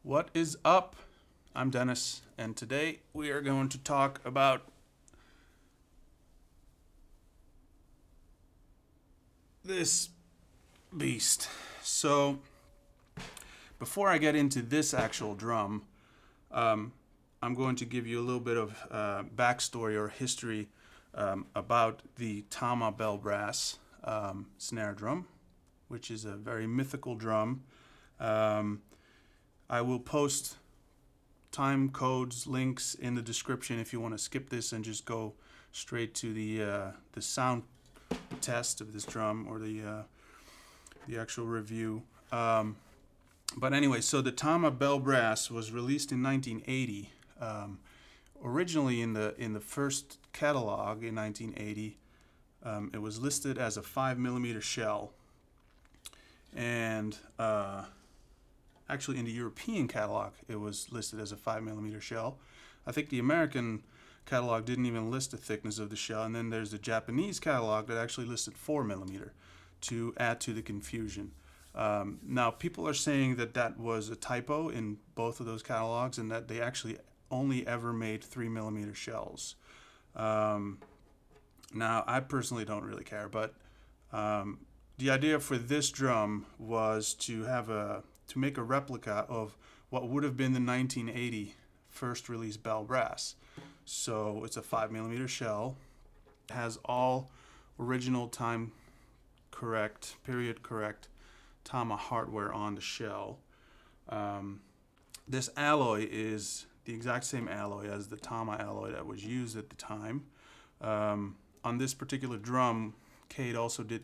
What is up? I'm Dennis, and today we are going to talk about this beast. So, before I get into this actual drum, I'm going to give you a little bit of backstory or history about the Tama bell brass snare drum, which is a very mythical drum. I will post time codes, links in the description if you want to skip this and just go straight to the sound test of this drum or the actual review. But anyway, so the Tama bell brass was released in 1980. Originally in the first catalog in 1980, it was listed as a 5mm shell, and actually in the European catalog it was listed as a 5mm shell. I think the American catalog didn't even list the thickness of the shell, and then there's the Japanese catalog that actually listed 4mm to add to the confusion. Now people are saying that that was a typo in both of those catalogs and that they actually only ever made 3mm shells. Now I personally don't really care, but the idea for this drum was to make a replica of what would have been the 1980 first release bell brass. So it's a 5mm shell, has all original time correct, period correct Tama hardware on the shell. This alloy is the exact same alloy as the Tama alloy that was used at the time. On this particular drum, Cade also did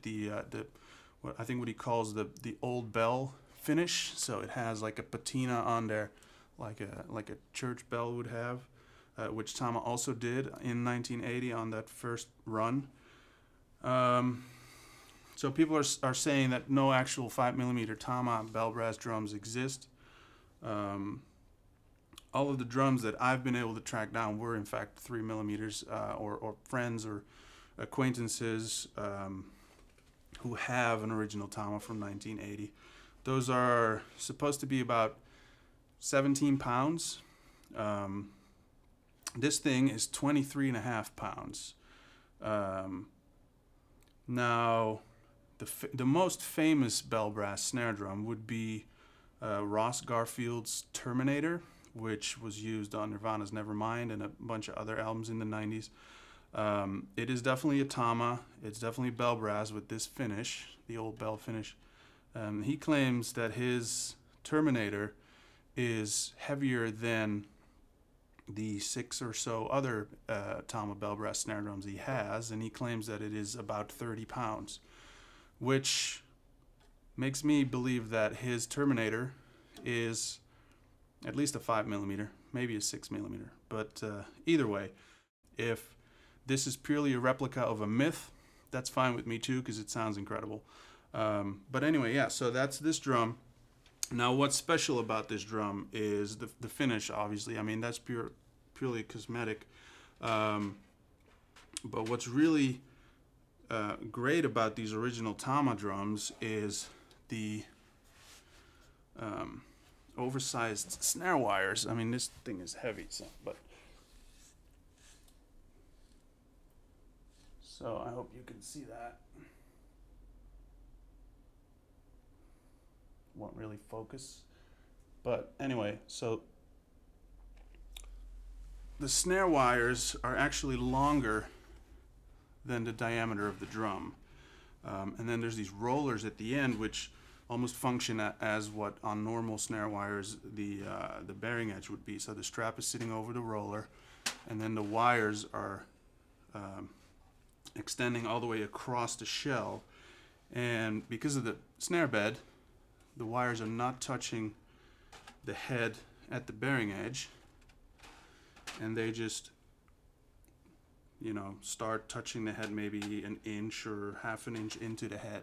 what he calls the old bell finish. So it has like a patina on there, like a church bell would have, which Tama also did in 1980 on that first run. So people are saying that no actual 5mm Tama bell brass drums exist. All of the drums that I've been able to track down were in fact 3mm, or friends or acquaintances who have an original Tama from 1980. Those are supposed to be about 17 pounds. This thing is 23.5 pounds. Now, the most famous bell brass snare drum would be Ross Garfield's Terminator, which was used on Nirvana's Nevermind and a bunch of other albums in the 90s. It is definitely a Tama. It's definitely bell brass with this finish, the old bell finish. He claims that his Terminator is heavier than the 6 or so other Tama bell brass snare drums he has, and he claims that it is about 30 pounds, which makes me believe that his Terminator is at least a 5mm, maybe a 6mm. But either way, if this is purely a replica of a myth, that's fine with me too, because it sounds incredible. But anyway, yeah, so that's this drum. Now, what's special about this drum is the finish, obviously. I mean, that's purely cosmetic. But what's really great about these original Tama drums is the oversized snare wires. I mean, this thing is heavy, so I hope you can see that. Won't really focus, but anyway, so the snare wires are actually longer than the diameter of the drum, and then there's these rollers at the end which almost function as what on normal snare wires the bearing edge would be. So the strap is sitting over the roller, and then the wires are extending all the way across the shell, and because of the snare bed, the wires are not touching the head at the bearing edge, and they just, start touching the head maybe an inch or half an inch into the head.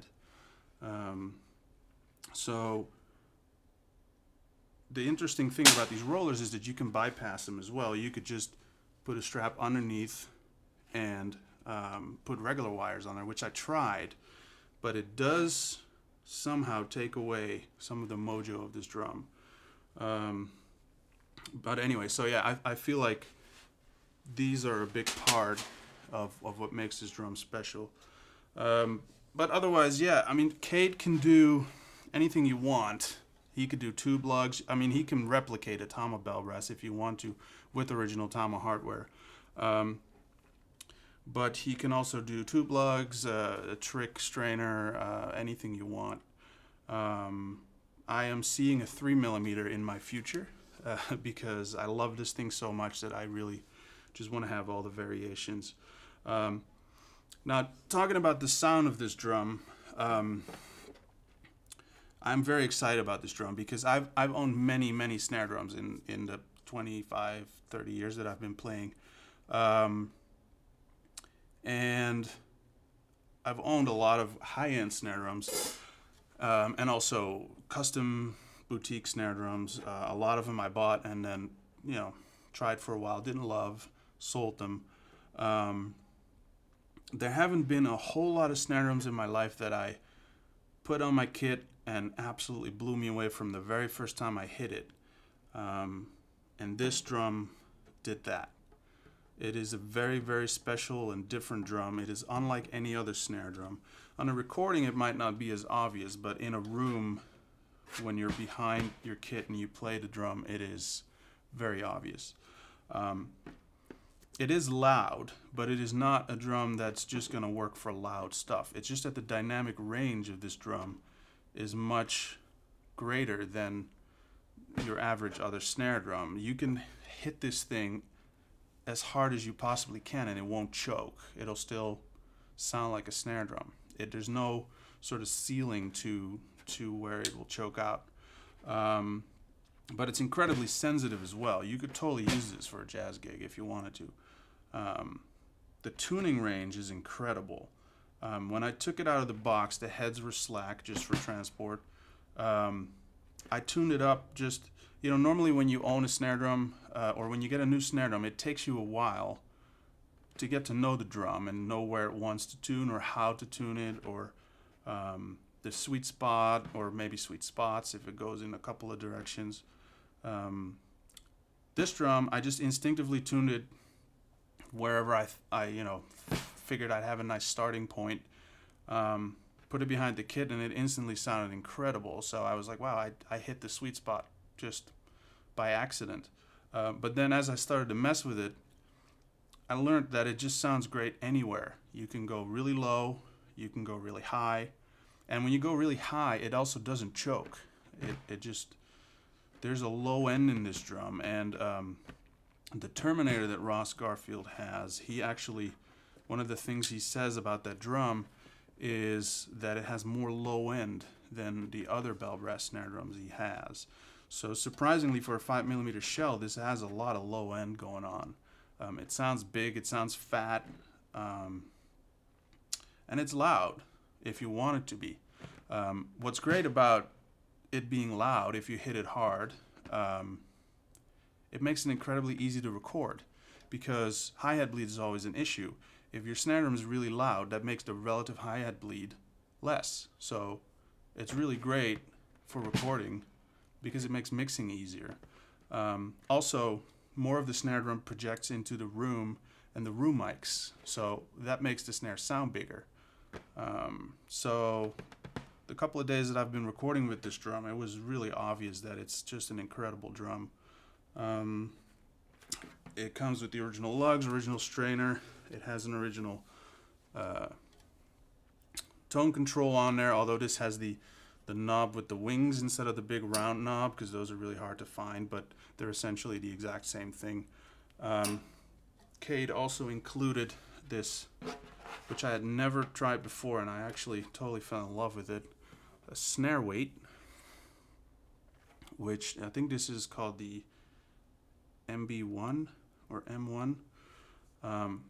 So the interesting thing about these rollers is that you can bypass them as well. You could just put a strap underneath and put regular wires on there, which I tried, but it does somehow take away some of the mojo of this drum. But anyway, so yeah, I feel like these are a big part of what makes this drum special. But otherwise, yeah, I mean, Cade can do anything you want. He could do tube lugs. I mean, he can replicate a Tama bell brass if you want to with original Tama hardware. But he can also do tube lugs, a trick strainer, anything you want. I am seeing a 3mm in my future because I love this thing so much that I really just want to have all the variations. Now, talking about the sound of this drum, I'm very excited about this drum because I've owned many snare drums in the 25, 30 years that I've been playing. And I've owned a lot of high-end snare drums and also custom boutique snare drums. A lot of them I bought and then, you know, tried for a while, didn't love, sold them. There haven't been a whole lot of snare drums in my life that I put on my kit and absolutely blew me away from the very first time I hit it. And this drum did that. It is a very special and different drum. It is unlike any other snare drum. On a recording, it might not be as obvious, but in a room, when you're behind your kit and you play the drum, it is very obvious. It is loud, but it is not a drum that's just going to work for loud stuff. It's just that the dynamic range of this drum is much greater than your average other snare drum. You can hit this thing as hard as you possibly can and it won't choke. It'll still sound like a snare drum. There's no sort of ceiling to where it will choke out. But it's incredibly sensitive as well. You could totally use this for a jazz gig if you wanted to. The tuning range is incredible. When I took it out of the box, the heads were slack just for transport. I tuned it up just, you know, normally when you own a snare drum or when you get a new snare drum, it takes you a while to get to know the drum and know where it wants to tune or how to tune it or the sweet spot or maybe sweet spots if it goes in a couple of directions. This drum, I just instinctively tuned it wherever I you know, figured I'd have a nice starting point. Put it behind the kit and it instantly sounded incredible. So I was like, wow, I hit the sweet spot just by accident. But then as I started to mess with it, I learned that it just sounds great anywhere. You can go really low, you can go really high. And when you go really high, it also doesn't choke. It just, there's a low end in this drum. And the Terminator that Ross Garfield has, he actually, one of the things he says about that drum is that it has more low end than the other bell brass snare drums he has. So surprisingly for a 5mm shell, this has a lot of low end going on. It sounds big, it sounds fat, and it's loud if you want it to be. What's great about it being loud, if you hit it hard, it makes it incredibly easy to record because hi-hat bleed is always an issue. If your snare drum is really loud, that makes the relative hi-hat bleed less. So it's really great for recording because it makes mixing easier. Also, more of the snare drum projects into the room and the room mics, so that makes the snare sound bigger. So the couple of days that I've been recording with this drum, it was really obvious that it's just an incredible drum. It comes with the original lugs, original strainer. It has an original tone control on there, although this has the knob with the wings instead of the big round knob, because those are really hard to find, but they're essentially the exact same thing. Cade also included this, which I had never tried before, and I actually totally fell in love with it, a snare weight, which I think this is called the MB1 or M1.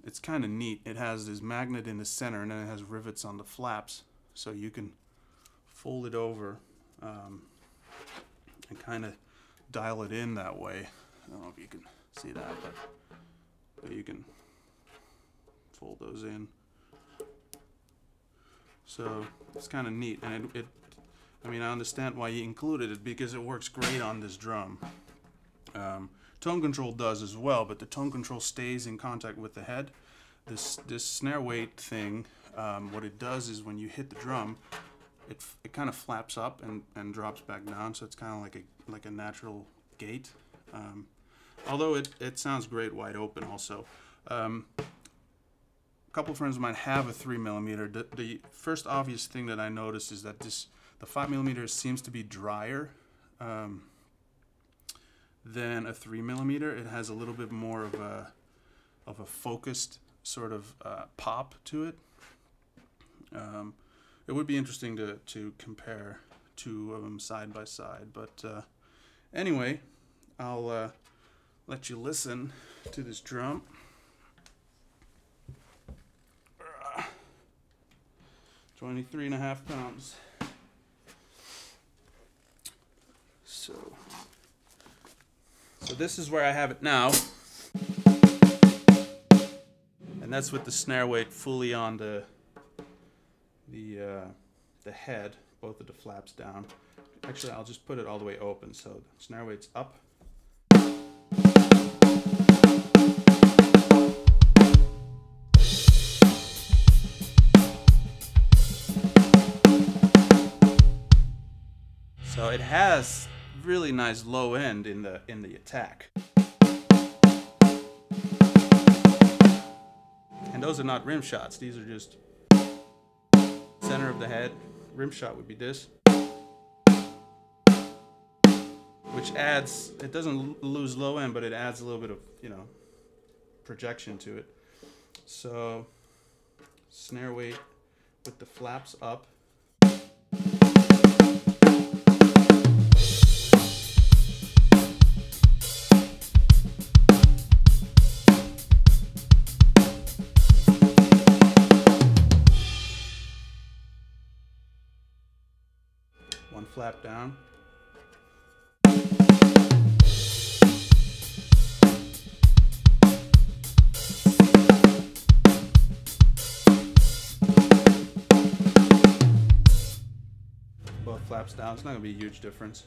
It's kind of neat. It has this magnet in the center and then it has rivets on the flaps, so you can fold it over and kind of dial it in that way. I don't know if you can see that, but you can fold those in. So it's kind of neat, and I mean, I understand why he included it because it works great on this drum. Tone control does as well, but the tone control stays in contact with the head. This snare weight thing, what it does is when you hit the drum, it kind of flaps up and drops back down, so it's kind of like a natural gate. Although it sounds great wide open also. A couple of friends of mine have a 3mm. The first obvious thing that I noticed is that the 5mm seems to be drier than a 3mm. It has a little bit more of a focused sort of pop to it. It would be interesting to compare two of them side by side, but anyway, I'll let you listen to this drum. 23.5 pounds. So this is where I have it now, and that's with the snare weight fully on the head, both of the flaps down. Actually, I'll just put it all the way open, so the snare weight's up. So it has really nice low end in the attack. And those are not rim shots, these are just center of the head. Rim shot would be this, which adds, it doesn't lose low end, but it adds a little bit of, you know, projection to it. So snare weight with the flaps up. One flap down. Both flaps down. It's not going to be a huge difference.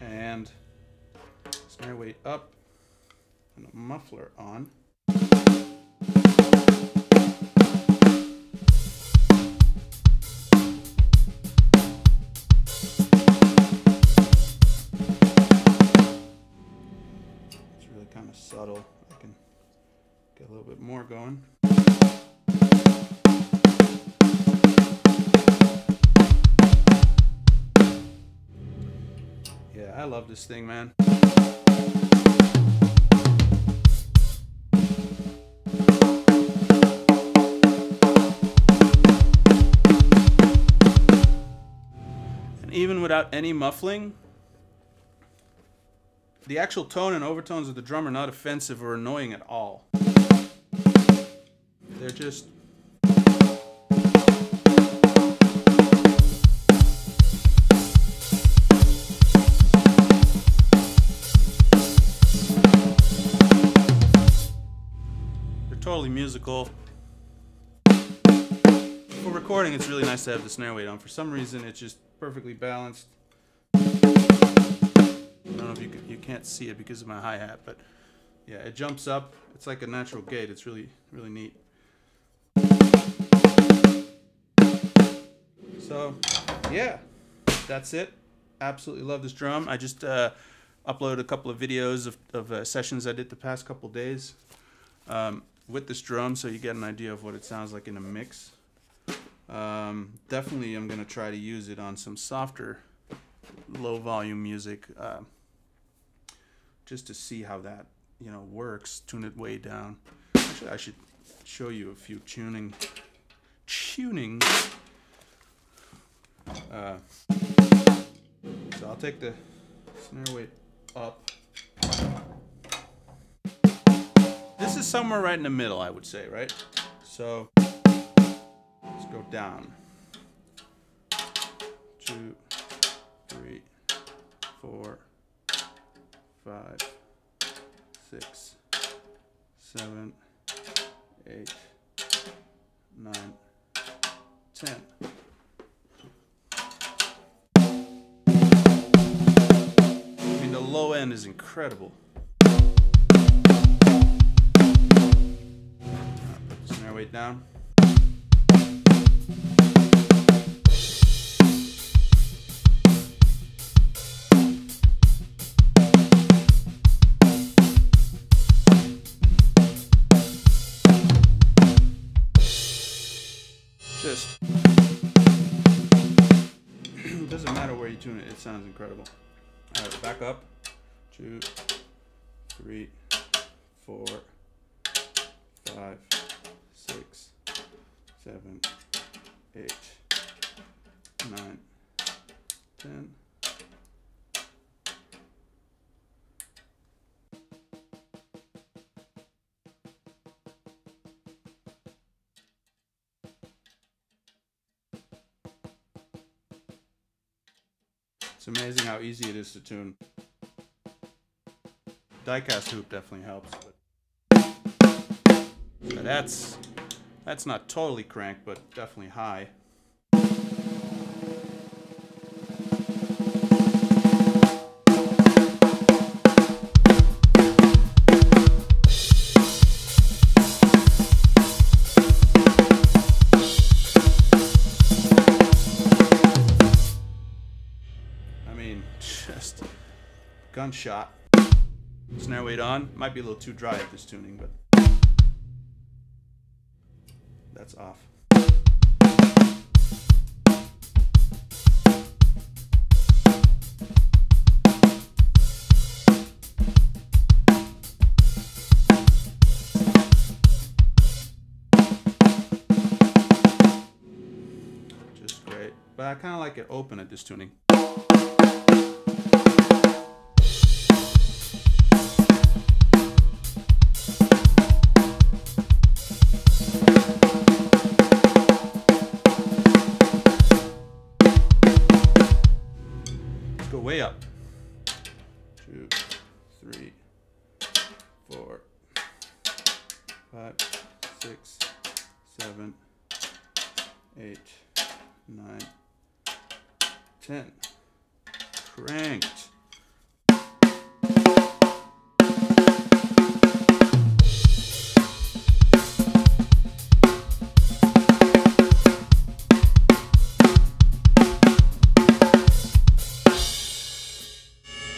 And snare weight up and a muffler on. It's really kind of subtle. I can get a little bit more going. Yeah, I love this thing, man. And even without any muffling, the actual tone and overtones of the drum are not offensive or annoying at all. They're just totally musical. For recording, it's really nice to have the snare weight on. For some reason, it's just perfectly balanced. I don't know if you can't see it because of my hi-hat, but yeah, it jumps up. It's like a natural gate. It's really, really neat. So, yeah, that's it. Absolutely love this drum. I just uploaded a couple of videos of sessions I did the past couple days. With this drum, so you get an idea of what it sounds like in a mix. Definitely I'm going to try to use it on some softer, low volume music, just to see how that, you know, works. Tune it way down. Actually, I should show you a few tuning. So I'll take the snare weight up. This is somewhere right in the middle, I would say, right? So let's go down. 2, 3, 4, 5, 6, 7, 8, 9, 10. I mean, the low end is incredible. Put the snare weight down. Just it doesn't matter where you tune it, it sounds incredible. All right, back up. 2, 3, 4, 5, 6, 7, 8, 9, 10. It's amazing how easy it is to tune. Diecast hoop definitely helps, but that's not totally cranked, but definitely high. I mean, just gunshot. Snare weight on. Might be a little too dry at this tuning, but that's off. Just great. But I kind of like it open at this tuning. Go way up. 2, 3, 4, 5, 6, 7, 8, 9, 10. Cranked.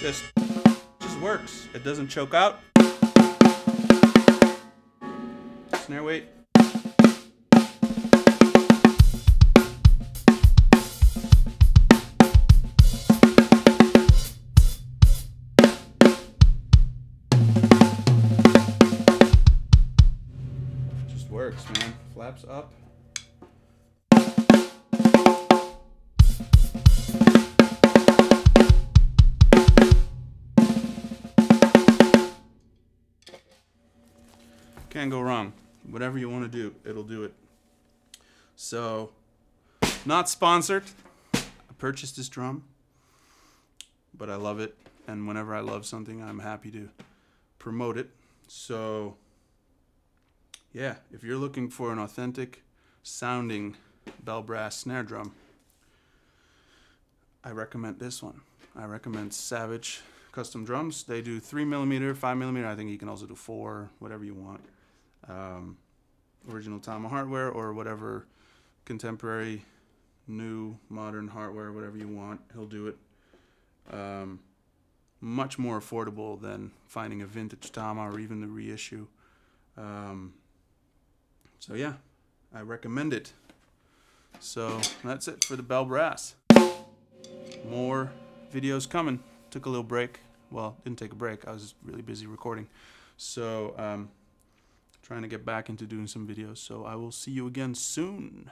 Just works. It doesn't choke out. Snare weight. Just works, man. Flaps up. Can't go wrong. Whatever you want to do, it'll do it. So, not sponsored. I purchased this drum, but I love it. And whenever I love something, I'm happy to promote it. So, yeah, if you're looking for an authentic sounding bell brass snare drum, I recommend this one. I recommend Savage Custom Drums. They do 3mm, 5mm. I think you can also do 4, whatever you want. Original Tama hardware or whatever contemporary, new, modern hardware, whatever you want, he'll do it. Much more affordable than finding a vintage Tama or even the reissue. So yeah, I recommend it. So that's it for the bell brass. More videos coming. Took a little break. Well, didn't take a break. I was really busy recording. So trying to get back into doing some videos. So I will see you again soon.